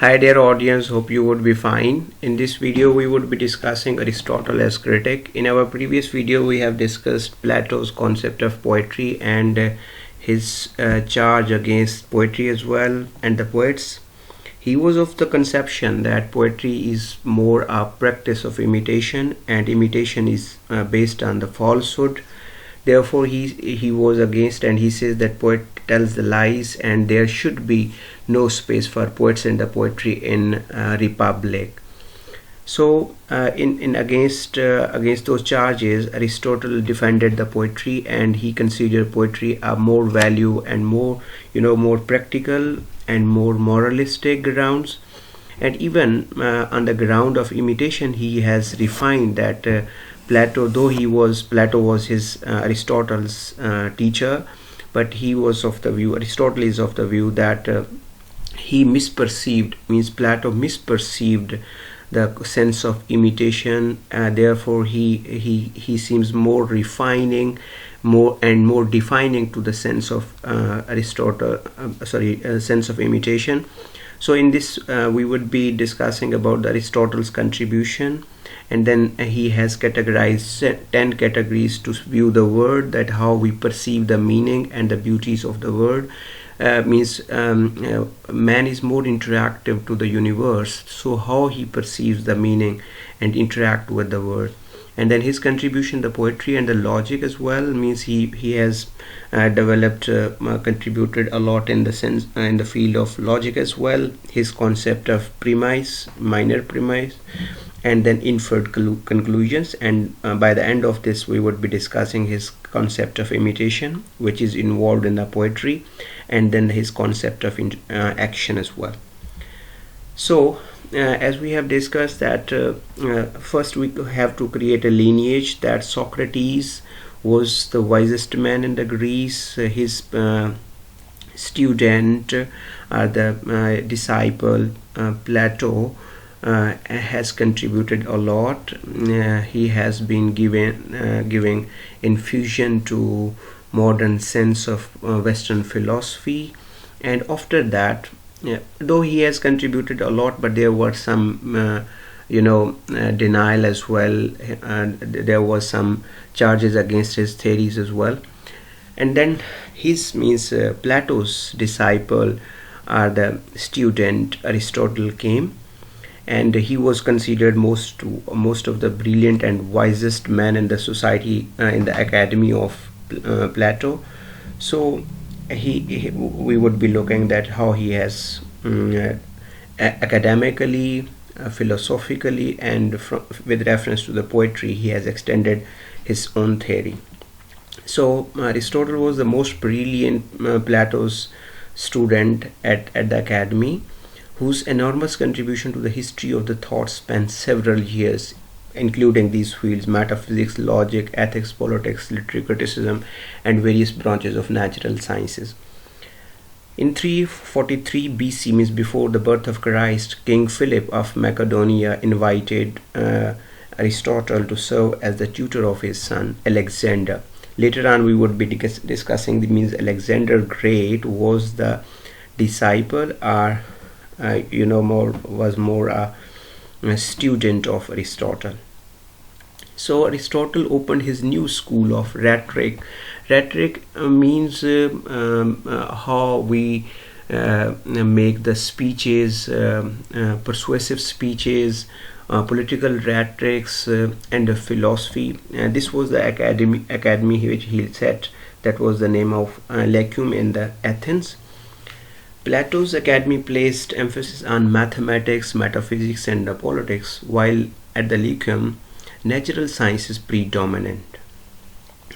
Hi dear audience, hope you would be fine. In this video we would be discussing Aristotle as critic. In our previous video we have discussed Plato's concept of poetry and his charge against poetry as well and the poets. He was of the conception that poetry is more a practice of imitation, and imitation is based on the falsehood. Therefore he was against, and he says that poet tells the lies and there should be no space for poets and the poetry in republic. So in against those charges, Aristotle defended the poetry, and he considered poetry a more value and more practical and more moralistic grounds. And even on the ground of imitation, he has refined that Plato was his Aristotle's teacher, but Aristotle is of the view that Plato misperceived the sense of imitation. Therefore he seems more refining, more defining to the sense of sense of imitation. So in this we would be discussing about Aristotle's contribution, and then he has categorized 10 categories to view the word, that how we perceive the meaning and the beauties of the word. Man is more interactive to the universe, so how he perceives the meaning and interact with the word. And then his contribution, the poetry and the logic as well, means he has contributed a lot in the sense in the field of logic as well. His concept of premise, minor premise, and then inferred conclusions. And by the end of this we would be discussing his concept of imitation, which is involved in the poetry, and then his concept of action as well. So as we have discussed that first we have to create a lineage, that Socrates was the wisest man in the Greece. His student, the disciple Plato, has contributed a lot. He has been giving infusion to modern sense of Western philosophy. And after that, though he has contributed a lot, but there were some denial as well. There was some charges against his theories as well. And then Plato's disciple, the student Aristotle, came, and he was considered most of the brilliant and wisest man in the society, in the academy of Plato. So we would be looking at how he has academically, philosophically, and with reference to the poetry, he has extended his own theory. So Aristotle was the most brilliant Plato's student at the academy, whose enormous contribution to the history of the thought spans several years, including these fields: metaphysics, logic, ethics, politics, literary criticism, and various branches of natural sciences. In 343 BC, means before the birth of Christ, King Philip of Macedonia invited Aristotle to serve as the tutor of his son Alexander. Later on we would be discussing Alexander Great was the disciple, or was more a student of Aristotle. So Aristotle opened his new school of rhetoric. Rhetoric means how we make the speeches, persuasive speeches, political rhetorics, and the philosophy. This was the academy which he set. That was the name of Lyceum in the Athens. Plato's academy placed emphasis on mathematics, metaphysics, and politics, while at the Lyceum, natural science is predominant.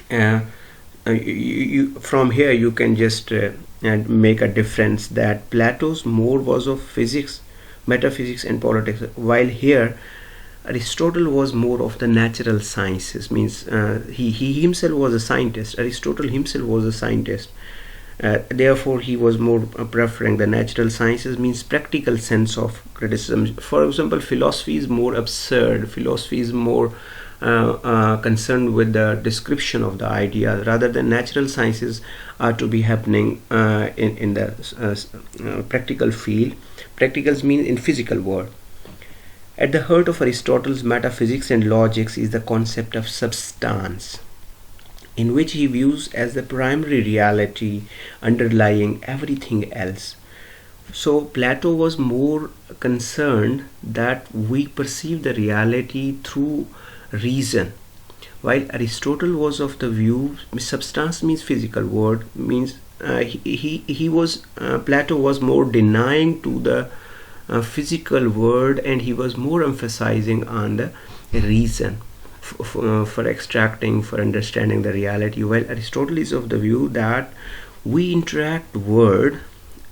From here you can just make a difference that Plato's more was of physics, metaphysics, and politics, while here Aristotle was more of the natural sciences. Means he himself was a scientist. Aristotle himself was a scientist. Therefore he was more preferring the natural sciences, means practical sense of criticism. For example, philosophy is more absurd, philosophy is more concerned with the description of the idea, rather than natural sciences are to be happening in the practical field. Practicals mean in physical world. At the heart of Aristotle's metaphysics and logics is the concept of substance, in which he views as the primary reality underlying everything else. So Plato was more concerned that we perceive the reality through reason, while Aristotle was of the view substance means physical world, means Plato was more denying to the physical world, and he was more emphasizing on the reason for extracting, for understanding the reality, while Aristotle is of the view that we interact word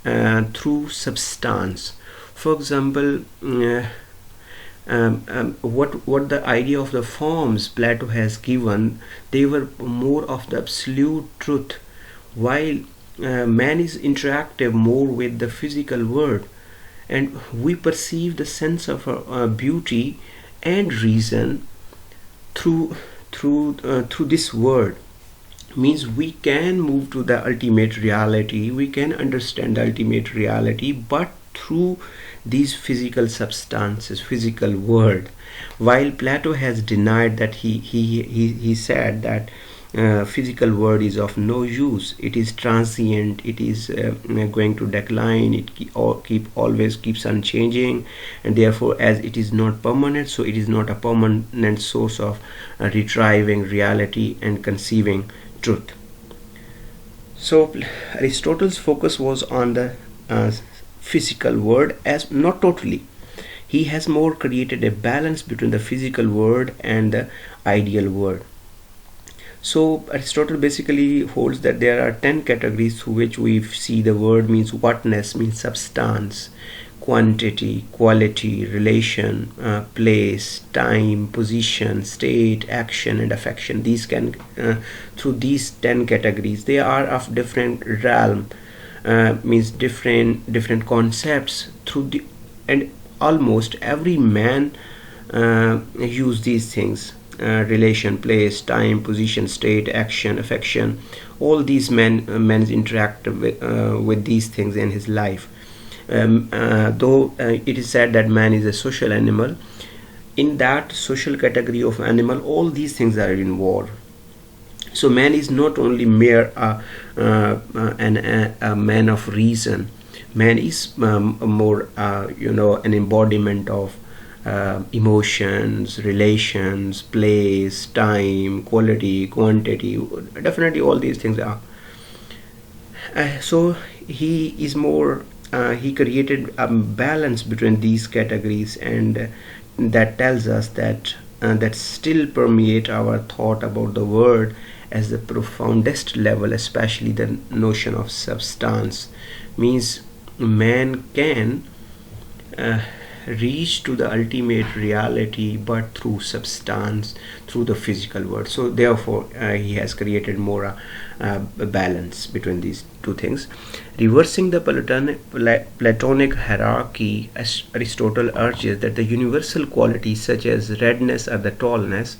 through substance. For example, what the idea of the forms Plato has given, they were more of the absolute truth, while man is interactive more with the physical world, and we perceive the sense of beauty and reason through this word. Means we can move to the ultimate reality, we can understand the ultimate reality, but through these physical substances, physical world. While Plato has denied that, he said that physical world is of no use, it is transient, it is going to decline, it always keeps on changing, and therefore as it is not permanent, so it is not a permanent source of retrieving reality and conceiving truth. So Aristotle's focus was on the physical world, as not totally. He has more created a balance between the physical world and the ideal world. So Aristotle basically holds that there are 10 categories through which we see the word, means whatness, means substance, quantity, quality, relation, place, time, position, state, action, and affection. These can through these 10 categories, they are of different realm, means different concepts through the, and almost every man use these things. Relation, place, time, position, state, action, affection, all these men interact with these things in his life. Though it is said that man is a social animal, in that social category of animal all these things are involved. So man is not only mere a man of reason, man is more an embodiment of emotions, relations, place, time, quality, quantity. Definitely all these things are. So he is more he created a balance between these categories, and that tells us that that still permeate our thought about the word as the profoundest level, especially the notion of substance. Means man can reach to the ultimate reality but through substance, through the physical world. So therefore he has created more a balance between these two things. Reversing the Platonic hierarchy, as Aristotle urges that the universal qualities such as redness or the tallness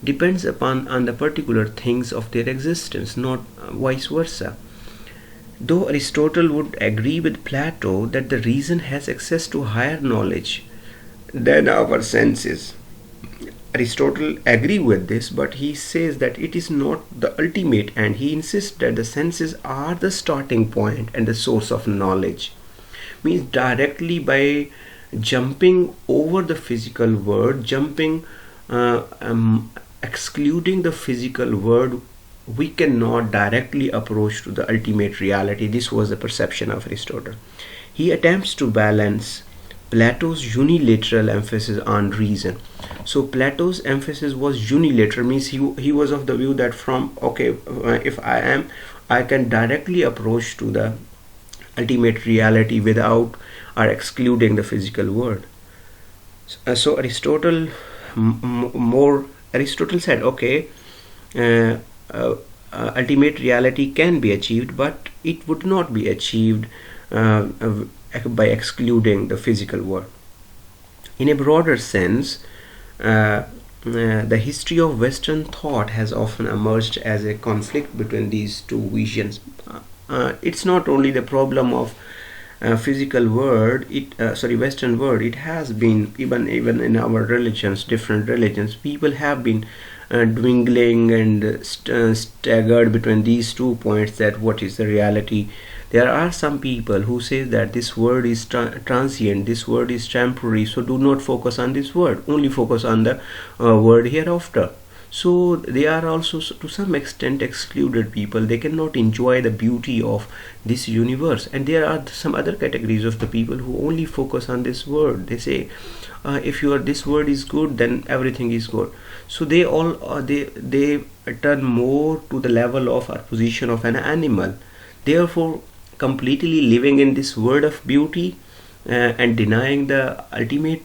depends upon on the particular things of their existence, not vice versa. Though Aristotle would agree with Plato that the reason has access to higher knowledge than our senses, Aristotle agrees with this, but he says that it is not the ultimate, and he insists that the senses are the starting point and the source of knowledge. Means directly by jumping over the physical world, excluding the physical world, we cannot directly approach to the ultimate reality. This was the perception of Aristotle. He attempts to balance Plato's unilateral emphasis on reason. So Plato's emphasis was unilateral, means he was of the view that if I can directly approach to the ultimate reality without or excluding the physical world. So Aristotle said, ultimate reality can be achieved, but it would not be achieved by excluding the physical world. In a broader sense, the history of Western thought has often emerged as a conflict between these two visions. It's not only the problem of physical world, Western world. It has been even in our religions, different religions. People have been dwindling and staggered between these 2 points. That what is the reality? There are some people who say that this word is transient, this word is temporary, so do not focus on this word, only focus on the word hereafter. So they are also to some extent excluded people. They cannot enjoy the beauty of this universe. And there are some other categories of the people who only focus on this word. They say if this word is good, then everything is good. So they all they turn more to the level of or position of an animal, therefore completely living in this world of beauty and denying the ultimate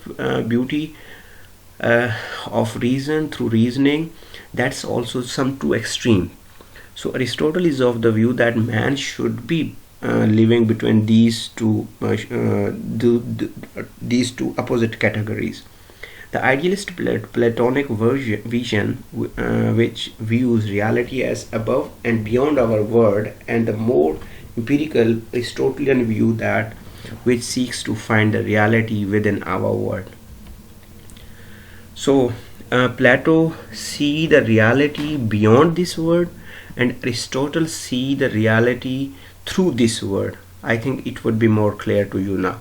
beauty of reason through reasoning. That's also some too extreme. So Aristotle is of the view that man should be living between these two opposite categories. The idealist Platonic vision, which views reality as above and beyond our world, and the more empirical Aristotelian view that which seeks to find the reality within our world. So Plato see the reality beyond this world, and Aristotle see the reality through this world. I think it would be more clear to you now.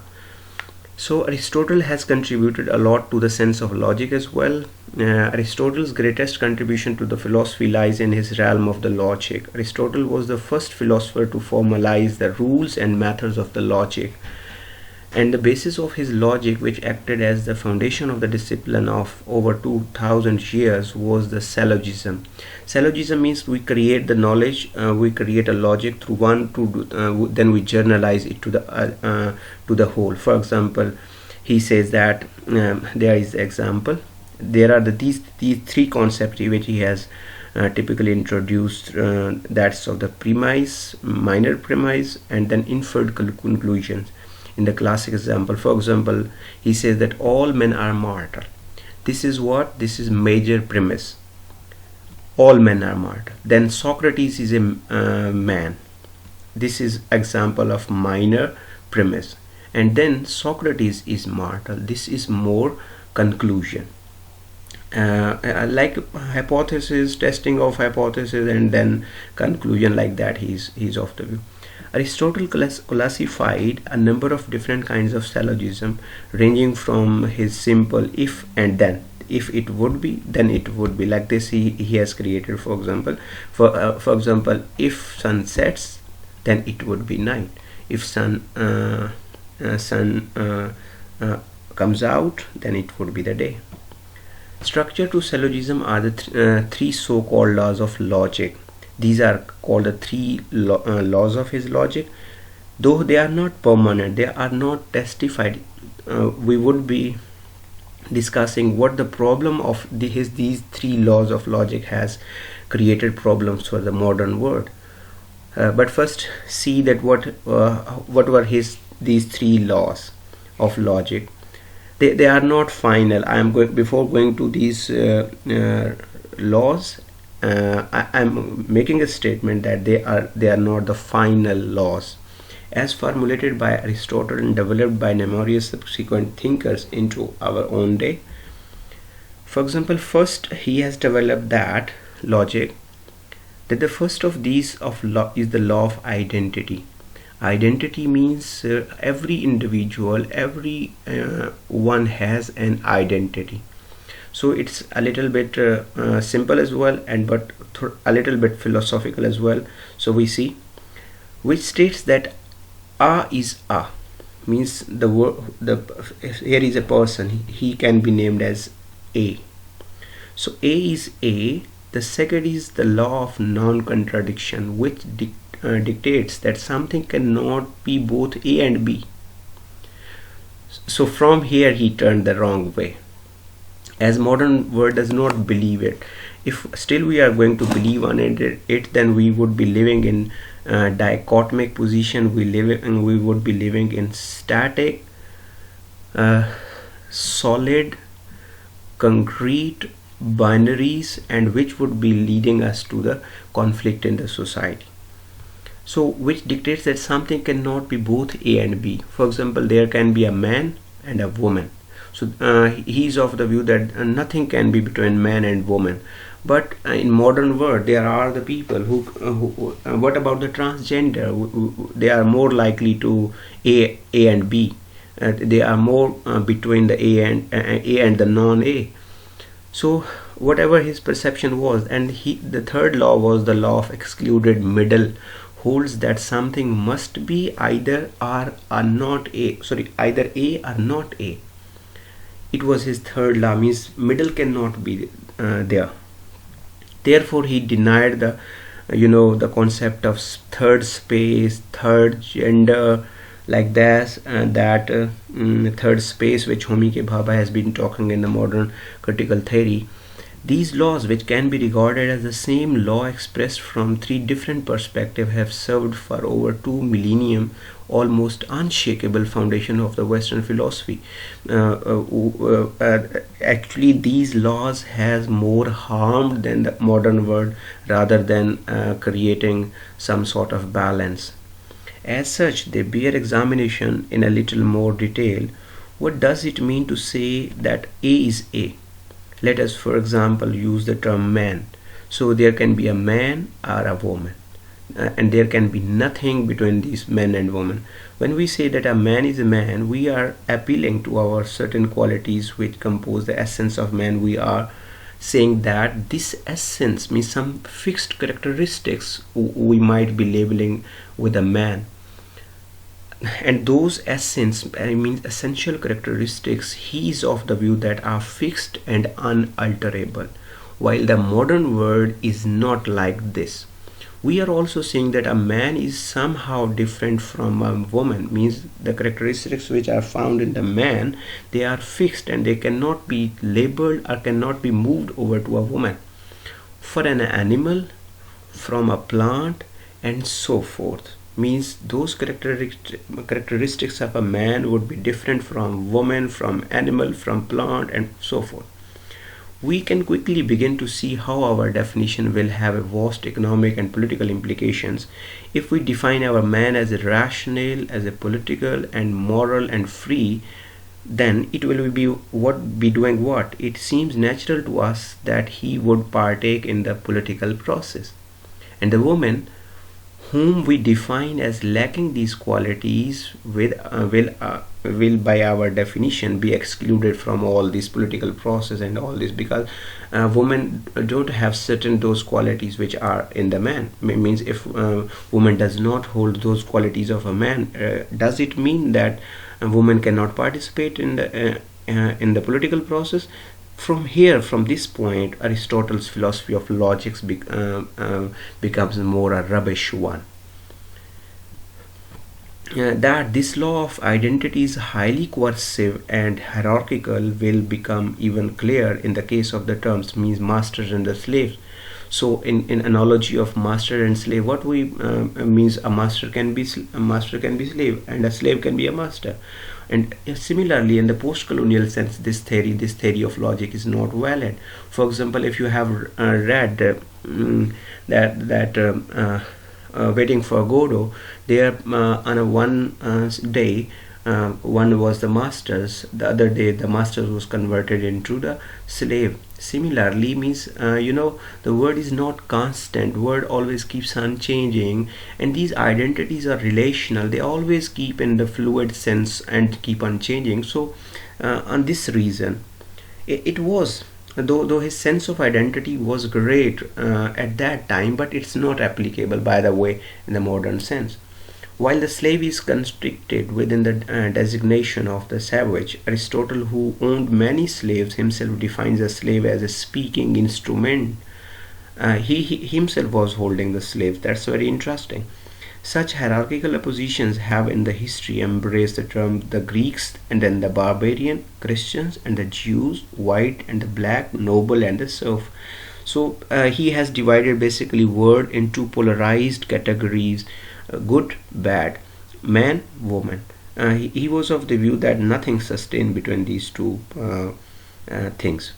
So Aristotle has contributed a lot to the sense of logic as well. Aristotle's greatest contribution to the philosophy lies in his realm of the logic. Aristotle was the first philosopher to formalize the rules and methods of the logic. And the basis of his logic, which acted as the foundation of the discipline of over 2000 years, was the syllogism. Syllogism means we create the knowledge, we create a logic through one, then we generalize it to the whole. For example, he says that there is example. There are these three concepts which he has typically introduced. That's of the premise, minor premise, and then inferred conclusions. In the classic example, for example, he says that all men are mortal. This is what? This is major premise. All men are mortal. Then Socrates is a man. This is example of minor premise. And then Socrates is mortal. This is more conclusion. Like hypothesis, testing of hypothesis, and then conclusion, like that. He's of the view. Aristotle classified a number of different kinds of syllogism, ranging from his simple if and then. If it would be, then it would be. Like this he has created, for example. For example, if sun sets, then it would be night. If sun comes out, then it would be the day. Structure to syllogism are the three so-called laws of logic. These are called the three laws of his logic. Though they are not permanent, they are not testified. We would be discussing what the problem of these three laws of logic has created problems for the modern world. But first, see that what were these three laws of logic. They are not final. I am going before going to these laws. I'm making a statement that they are not the final laws, as formulated by Aristotle and developed by numerous subsequent thinkers into our own day. For example, first he has developed that logic that the first of these is the law of identity. Identity means every individual, every one has an identity. So it's a little bit simple as well, but a little bit philosophical as well. So we see, which states that A is A, means here is a person, he can be named as A. So A is A. The second is the law of non contradiction, which dictates that something cannot be both A and B. So from here he turned the wrong way, as modern world does not believe it. If still we are going to believe on it, then we would be living in dichotomic position. We would be living in static, solid, concrete, binaries and which would be leading us to the conflict in the society. So which dictates that something cannot be both A and B. For example, there can be a man and a woman. So he's of the view that nothing can be between man and woman. But in modern world, there are the people who what about the transgender? They are more likely to A and B. They are more between the A and the non-A. So whatever his perception was, and the third law was the law of excluded middle, holds that something must be either R or not A. Sorry, either A or not A. It was his third law, means middle cannot be there. Therefore, he denied the concept of third space, third gender, like that, third space which Homike Bhabha has been talking in the modern critical theory. These laws, which can be regarded as the same law expressed from three different perspectives, have served for over 2 millennium almost unshakable foundation of the Western philosophy. Actually, these laws has more harmed than the modern world, rather than creating some sort of balance. As such, they bear examination in a little more detail. What does it mean to say that A is A? Let us, for example, use the term man. So there can be a man or a woman, and there can be nothing between these men and women. When we say that a man is a man, we are appealing to our certain qualities which compose the essence of man. We are saying that this essence means some fixed characteristics we might be labeling with a man. And those essential characteristics, he is of the view that are fixed and unalterable, while the modern world is not like this. We are also saying that a man is somehow different from a woman, means the characteristics which are found in the man, they are fixed and they cannot be labeled or cannot be moved over to a woman. For an animal, from a plant, and so forth, means those characteristics of a man would be different from woman, from animal, from plant, and so forth. We can quickly begin to see how our definition will have a vast economic and political implications. If we define our man as a rational, as a political and moral and free, then it will be doing what? It seems natural to us that he would partake in the political process. And the woman, whom we define as lacking these qualities, will by our definition be excluded from all this political process and all this, because women don't have certain those qualities which are in the man. Means if woman does not hold those qualities of a man, does it mean that a woman cannot participate in the political process? From this point, Aristotle's philosophy of logic becomes more a rubbish one. That this law of identity is highly coercive and hierarchical will become even clearer in the case of the terms, means masters and the slaves. So in analogy of master and slave, what we means a master can be slave, and a slave can be a master. And similarly, in the post-colonial sense, this theory of logic is not valid. For example, if you have read Waiting for Godot, there on a one day, one was the masters, the other day the masters was converted into the slave. Similarly, means the word is not constant, word always keeps on changing, and these identities are relational, they always keep in the fluid sense and keep on changing. So on this reason, it was, though his sense of identity was great at that time, but it's not applicable, by the way, in the modern sense. While the slave is constricted within the designation of the savage, Aristotle, who owned many slaves, himself defines a slave as a speaking instrument. He himself was holding the slaves. That's very interesting. Such hierarchical oppositions have in the history embraced the term the Greeks, and then the barbarian, Christians, and the Jews, white and the black, noble and the serf. So he has divided basically word into polarized categories: good, bad, man, woman. He was of the view that nothing sustained between these two things.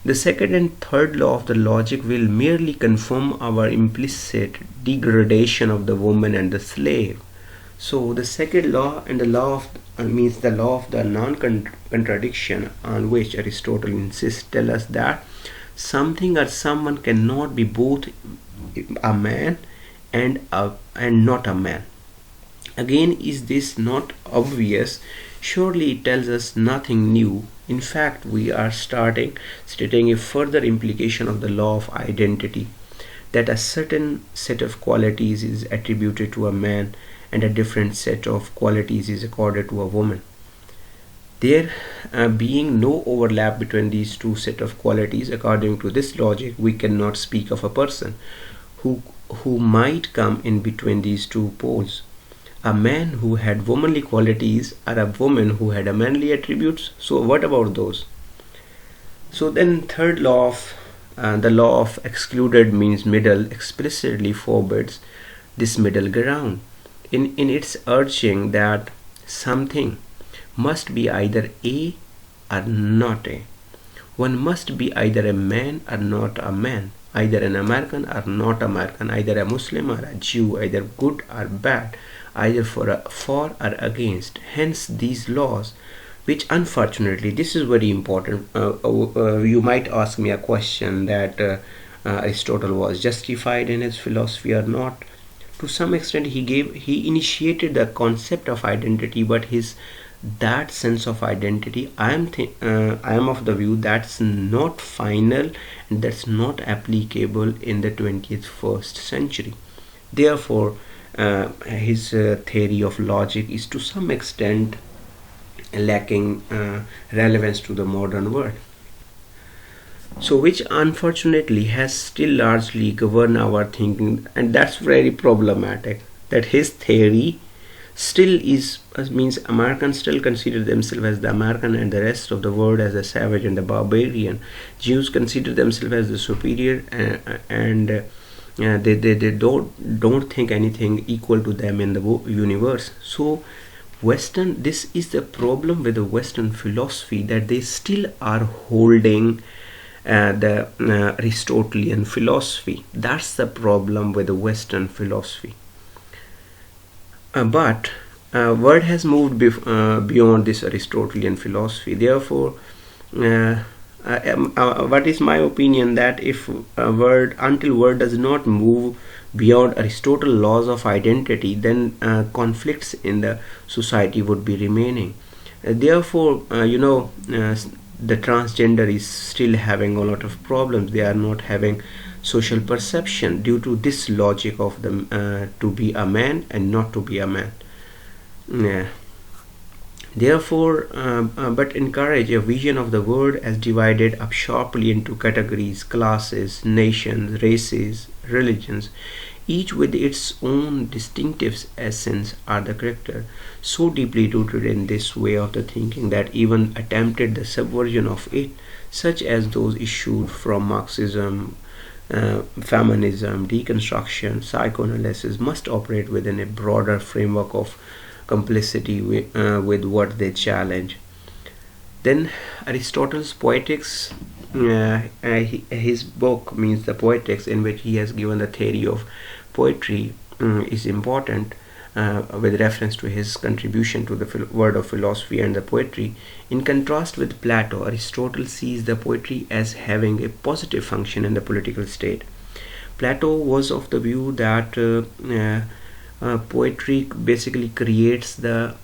The second and third law of the logic will merely confirm our implicit degradation of the woman and the slave. So the second law and the law of means the law of the non-contradiction, on which Aristotle insists, tell us that something or someone cannot be both a man and not a man. Again, is this not obvious? Surely it tells us nothing new. In fact, we are stating a further implication of the law of identity, that a certain set of qualities is attributed to a man and a different set of qualities is accorded to a woman. There being no overlap between these two sets of qualities, according to this logic, we cannot speak of a person who might come in between these two poles. A man who had womanly qualities or a woman who had a manly attributes. So what about those? So then third law of the law of excluded means middle explicitly forbids this middle ground in its urging that something must be either A or not A. One must be either a man or not a man, either an American or not American, either a Muslim or a Jew, either good or bad, either for or against. Hence these laws, which unfortunately, this is very important. You might ask me a question that Aristotle was justified in his philosophy or not. To some extent, he initiated the concept of identity, but that sense of identity, I am of the view that's not final and that's not applicable in the 21st century. Therefore, his theory of logic is to some extent lacking relevance to the modern world. So which unfortunately has still largely governed our thinking, and that's very problematic, that his theory still means Americans still consider themselves as the American and the rest of the world as the savage and the barbarian. Jews consider themselves as the superior and they don't think anything equal to them in the universe. So this is the problem with the Western philosophy, that they still are holding the Aristotelian philosophy. That's the problem with the Western philosophy. But world has moved beyond this Aristotelian philosophy. Therefore, what is my opinion, that if until world does not move beyond Aristotle's laws of identity, then conflicts in the society would be remaining. Therefore, the transgender is still having a lot of problems. They are not having social perception due to this logic of them to be a man and not to be a man. Therefore, but encourage a vision of the world as divided up sharply into categories, classes, nations, races, religions, each with its own distinctive essence or the character, so deeply rooted in this way of the thinking that even attempted the subversion of it, such as those issued from Marxism, feminism, deconstruction, psychoanalysis, must operate within a broader framework of complicity with what they challenge. Then Aristotle's Poetics, his book means the Poetics, in which he has given the theory of poetry, is important with reference to his contribution to the world of philosophy and the poetry. In contrast with Plato, Aristotle sees the poetry as having a positive function in the political state. Plato was of the view that poetry basically creates the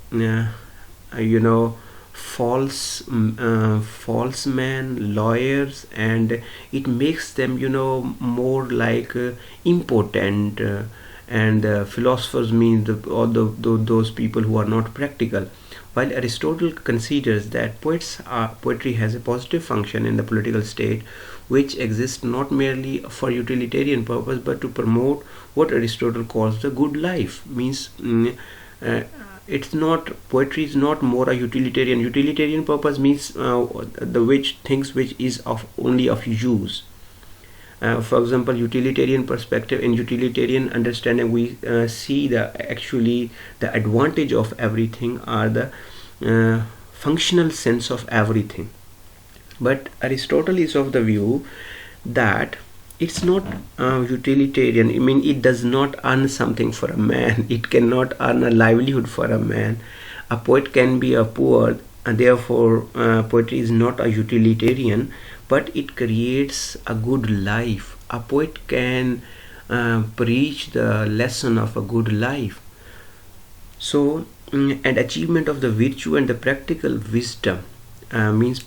false men, lawyers, and it makes them more like impotent, and philosophers mean those people who are not practical. While Aristotle considers that poetry has a positive function in the political state, which exists not merely for utilitarian purpose but to promote what Aristotle calls the good life. Means poetry is not more a utilitarian purpose, means things which is only of use. For example, utilitarian perspective, in utilitarian understanding, we see the advantage of everything, or the functional sense of everything. But Aristotle is of the view that it's not utilitarian. I mean, it does not earn something for a man. It cannot earn a livelihood for a man. A poet can be a poor, and therefore poetry is not a utilitarian, but it creates a good life. A poet can preach the lesson of a good life. So, and achievement of the virtue and the practical wisdom means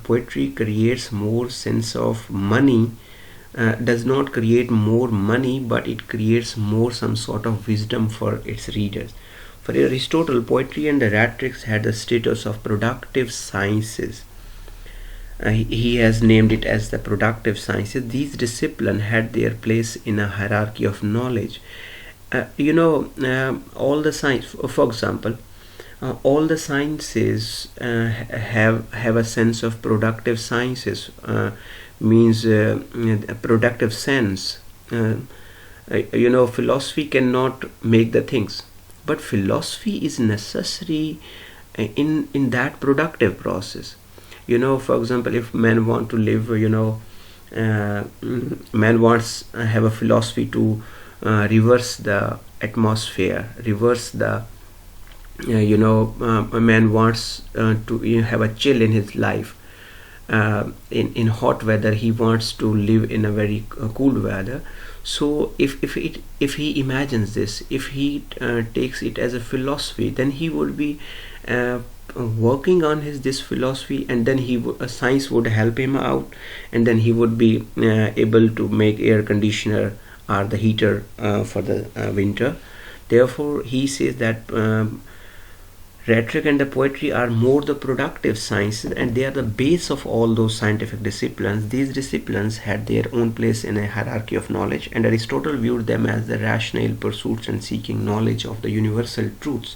poetry creates more sense of money, does not create more money, but it creates more some sort of wisdom for its readers. For Aristotle, poetry and the rhetoric had the status of productive sciences. He has named it as the productive sciences. These disciplines had their place in a hierarchy of knowledge. All the science, for example, all the sciences have a sense of productive sciences, means a productive sense. Philosophy cannot make the things, but philosophy is necessary in that productive process. For example, if men want to live, man wants have a philosophy to reverse the atmosphere, reverse the a man wants to have a chill in his life. In hot weather, he wants to live in a very cool weather. So if he imagines this, if he takes it as a philosophy, then he would be working on this philosophy, and then science would help him out, and then he would be able to make air conditioner or the heater for the winter. Therefore, he says that rhetoric and the poetry are more the productive sciences, and they are the base of all those scientific disciplines. These disciplines had their own place in a hierarchy of knowledge, and Aristotle viewed them as the rational pursuits and seeking knowledge of the universal truths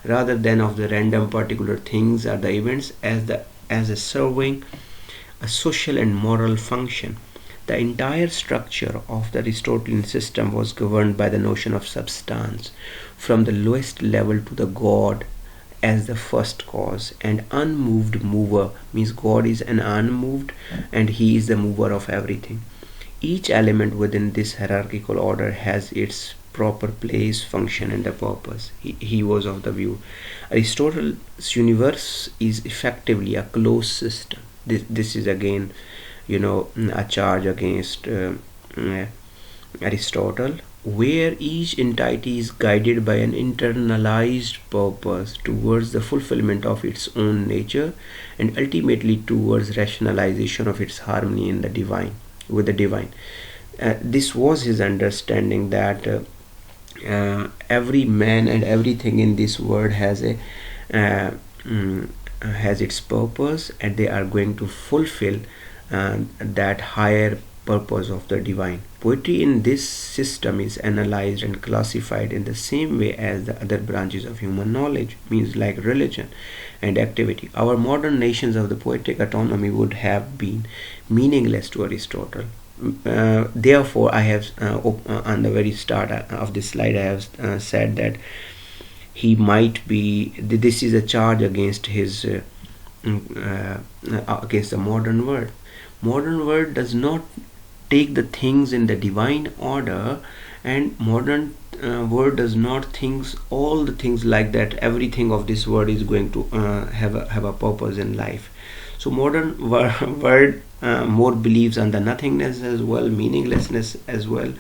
rather than of the random particular things or the events as a serving a social and moral function. The entire structure of the Aristotelian system was governed by the notion of substance, from the lowest level to the God as the first cause, and unmoved mover means God is an unmoved and he is the mover of everything. Each element within this hierarchical order has its proper place, function, and a purpose. He was of the view Aristotle's universe is effectively a closed system. This is again a charge against Aristotle, where each entity is guided by an internalized purpose towards the fulfillment of its own nature and ultimately towards rationalization of its harmony in the divine with the divine. This was his understanding that every man and everything in this world has its purpose, and they are going to fulfill that higher purpose of the divine. Poetry in this system is analyzed and classified in the same way as the other branches of human knowledge, means like religion and activity. Our modern nations of the poetic autonomy would have been meaningless to Aristotle. Therefore, I have on the very start of this slide, I have said that he might be. This is a charge against his against the modern world. Modern world does not take the things in the divine order, and modern world does not think all the things like that. Everything of this world is going to have a purpose in life. So modern world more believes on the nothingness as well, meaninglessness as well.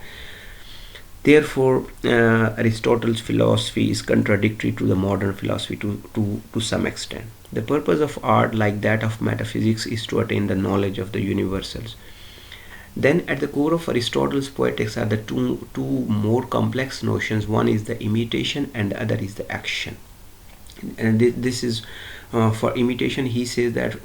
Therefore, Aristotle's philosophy is contradictory to the modern philosophy to some extent. The purpose of art, like that of metaphysics, is to attain the knowledge of the universals. Then at the core of Aristotle's poetics are the two more complex notions. One is the imitation and the other is the action. And this is for imitation. He says that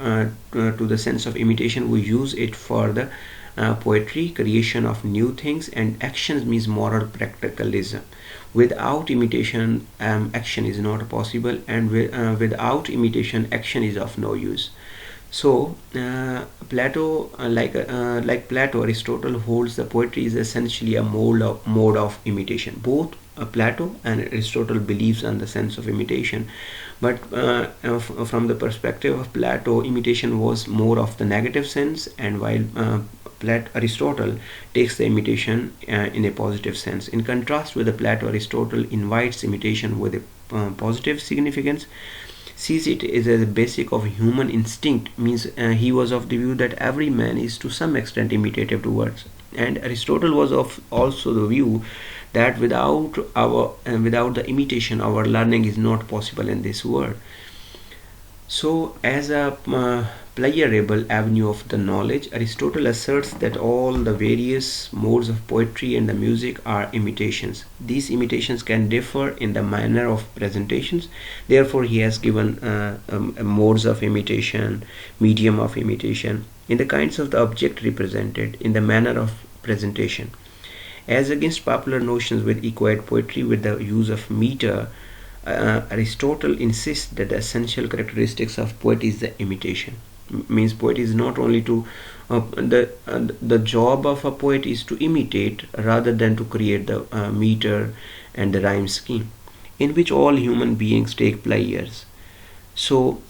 to the sense of imitation, we use it for the poetry, creation of new things, and actions means moral practicalism. Without imitation, action is not possible, and without imitation, action is of no use. So Plato, like Plato, Aristotle holds the poetry is essentially a mode of imitation. Both Plato and Aristotle believes on the sense of imitation, But from the perspective of Plato, imitation was more of the negative sense, and while Aristotle takes the imitation in a positive sense. In contrast with the Plato, Aristotle invites imitation with a positive significance, sees it as a basic of human instinct, means he was of the view that every man is to some extent imitative towards. And Aristotle was of also the view that without the imitation, our learning is not possible in this world. So, as a pliable avenue of the knowledge, Aristotle asserts that all the various modes of poetry and the music are imitations. These imitations can differ in the manner of presentations. Therefore, he has given modes of imitation, medium of imitation, in the kinds of the object represented, in the manner of presentation. As against popular notions with equate poetry with the use of meter, Aristotle insists that the essential characteristics of poet is the imitation. Means poet is not only to the job of a poet is to imitate rather than to create the meter and the rhyme scheme, in which all human beings take pleasures. So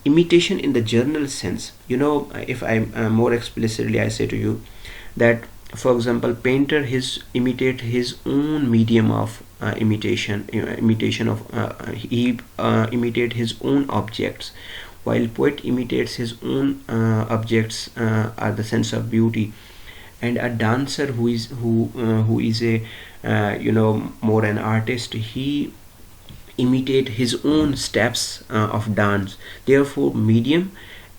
imitation in the general sense, if I more explicitly I say to you that, for example, painter imitate his own medium of imitation of he imitate his own objects, while poet imitates his own objects are the sense of beauty. And a dancer who is a more an artist, he imitate his own steps of dance. Therefore, medium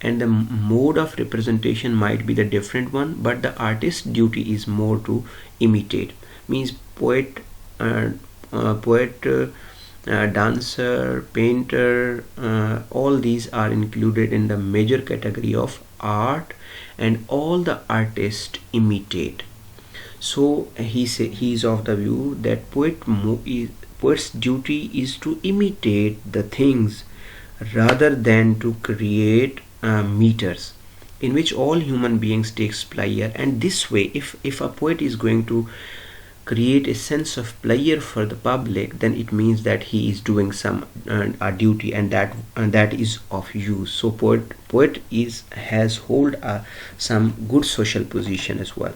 and the mode of representation might be the different one, but the artist's duty is more to imitate. Means poet, dancer, painter, all these are included in the major category of art, and all the artists imitate. So he is of the view that poet's duty is to imitate the things rather than to create meters in which all human beings takes pleasure. And this way, if a poet is going to create a sense of pleasure for the public, then it means that he is doing some a duty, and that is of use. So poet has hold some good social position as well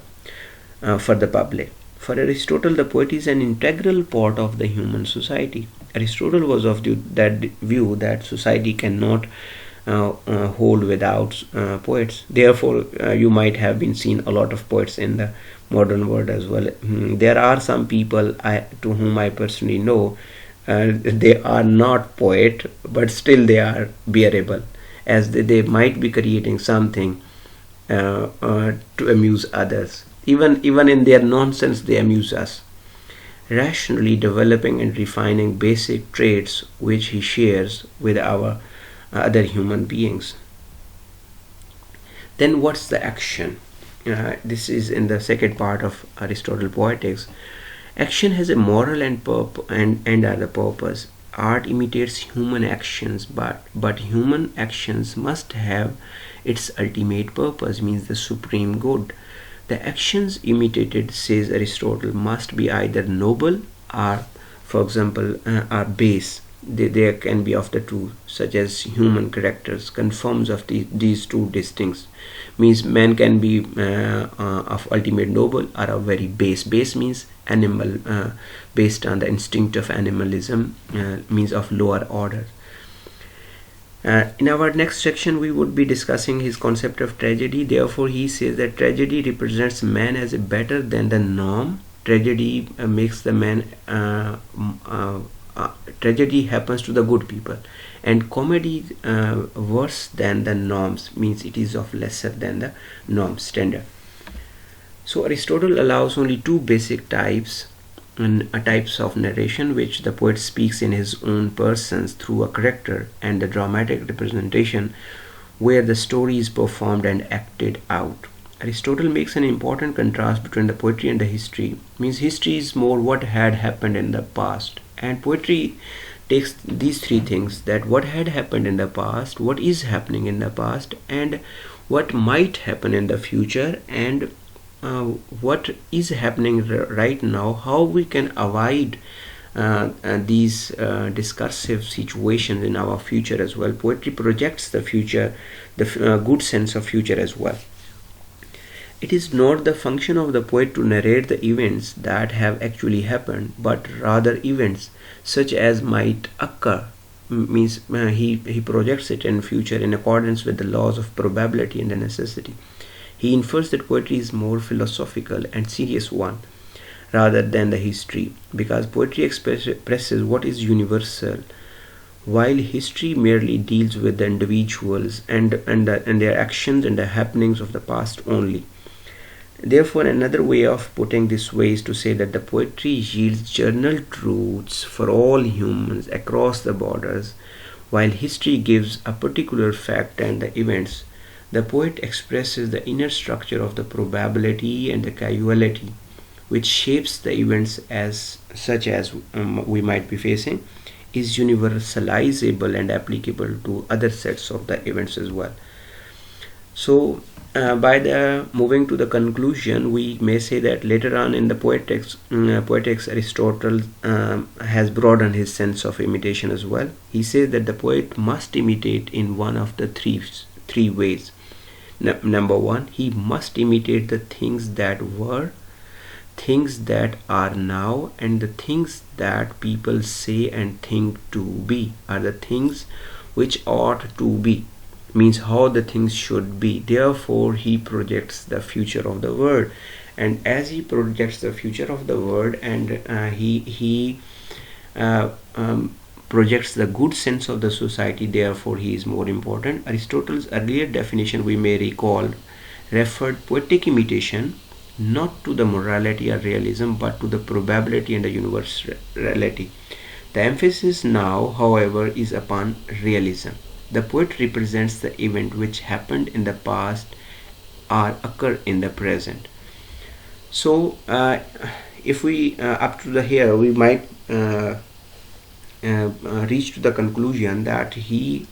for the public. For Aristotle, the poet is an integral part of the human society. Aristotle was of that view that society cannot hold without poets. Therefore, you might have been seen a lot of poets in the modern world as well. There are some people to whom I personally know, they are not poet, but still they are bearable, as they might be creating something to amuse others. Even in their nonsense, they amuse us, rationally developing and refining basic traits which he shares with our other human beings. Then what's the action? This is in the second part of Aristotle Poetics. Action has a moral and other purpose. Art imitates human actions, but human actions must have its ultimate purpose, means the supreme good. The actions imitated, says Aristotle, must be either noble or, for example, are base. There can be of the two, such as human characters confirms of these two distincts. Means man can be of ultimate noble or a very base. Base means animal, based on the instinct of animalism, means of lower order. In our next section, we would be discussing his concept of tragedy. Therefore, he says that tragedy represents man as a better than the norm. Tragedy makes the man tragedy happens to the good people, and comedy worse than the norms, means it is of lesser than the norm standard. So Aristotle allows only two basic types of narration, which the poet speaks in his own persons through a character, and the dramatic representation where the story is performed and acted out. Aristotle makes an important contrast between the poetry and the history. Means history is more what had happened in the past, and poetry takes these three things: that what had happened in the past, what is happening in the past, and what might happen in the future, and what is happening right now, how we can avoid these discursive situations in our future as well. Poetry projects the future, the good sense of future as well. It is not the function of the poet to narrate the events that have actually happened, but rather events such as might occur. Means he projects it in future in accordance with the laws of probability and the necessity. He infers that poetry is more philosophical and serious one rather than the history, because poetry expresses what is universal, while history merely deals with the individuals and their actions and the happenings of the past only. Therefore, another way of putting this way is to say that the poetry yields general truths for all humans across the borders, while history gives a particular fact and the events. The poet expresses the inner structure of the probability and the causality, which shapes the events as such as we might be facing, is universalizable and applicable to other sets of the events as well. So by the moving to the conclusion, we may say that later on in the Poetics, Aristotle has broadened his sense of imitation as well. He says that the poet must imitate in one of the three ways. Number one, he must imitate the things that were, things that are now, and the things that people say and think to be are the things which ought to be. Means how the things should be. Therefore, he projects the future of the world, and as he projects the future of the world, and he projects the good sense of the society, therefore he is more important. Aristotle's earlier definition, we may recall, referred poetic imitation not to the morality or realism, but to the probability and the universality. The emphasis now, however, is upon realism. The poet represents the event which happened in the past or occur in the present. So if we up to the here, we might reach to the conclusion that he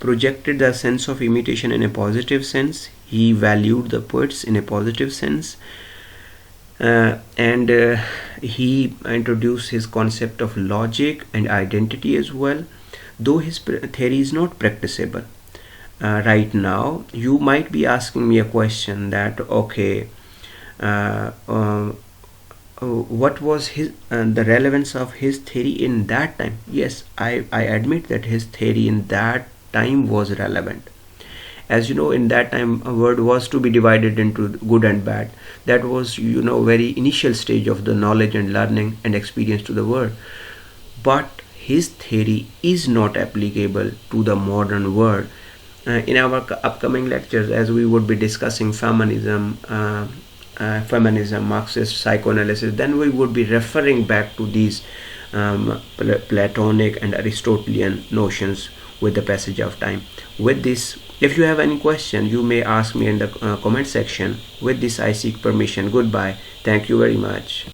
projected the sense of imitation in a positive sense. He valued the poets in a positive sense, and he introduced his concept of logic and identity as well. Though his theory is not practicable right now, you might be asking me a question that, okay, what was his the relevance of his theory in that time? Yes, I admit that his theory in that time was relevant. As you know, in that time a word was to be divided into good and bad. That was, very initial stage of the knowledge and learning and experience to the world. But his theory is not applicable to the modern world. In our upcoming lectures, as we would be discussing feminism, Marxist psychoanalysis, then we would be referring back to these Platonic and Aristotelian notions with the passage of time. With this, if you have any question, you may ask me in the comment section. With this, I seek permission. Goodbye. Thank you very much.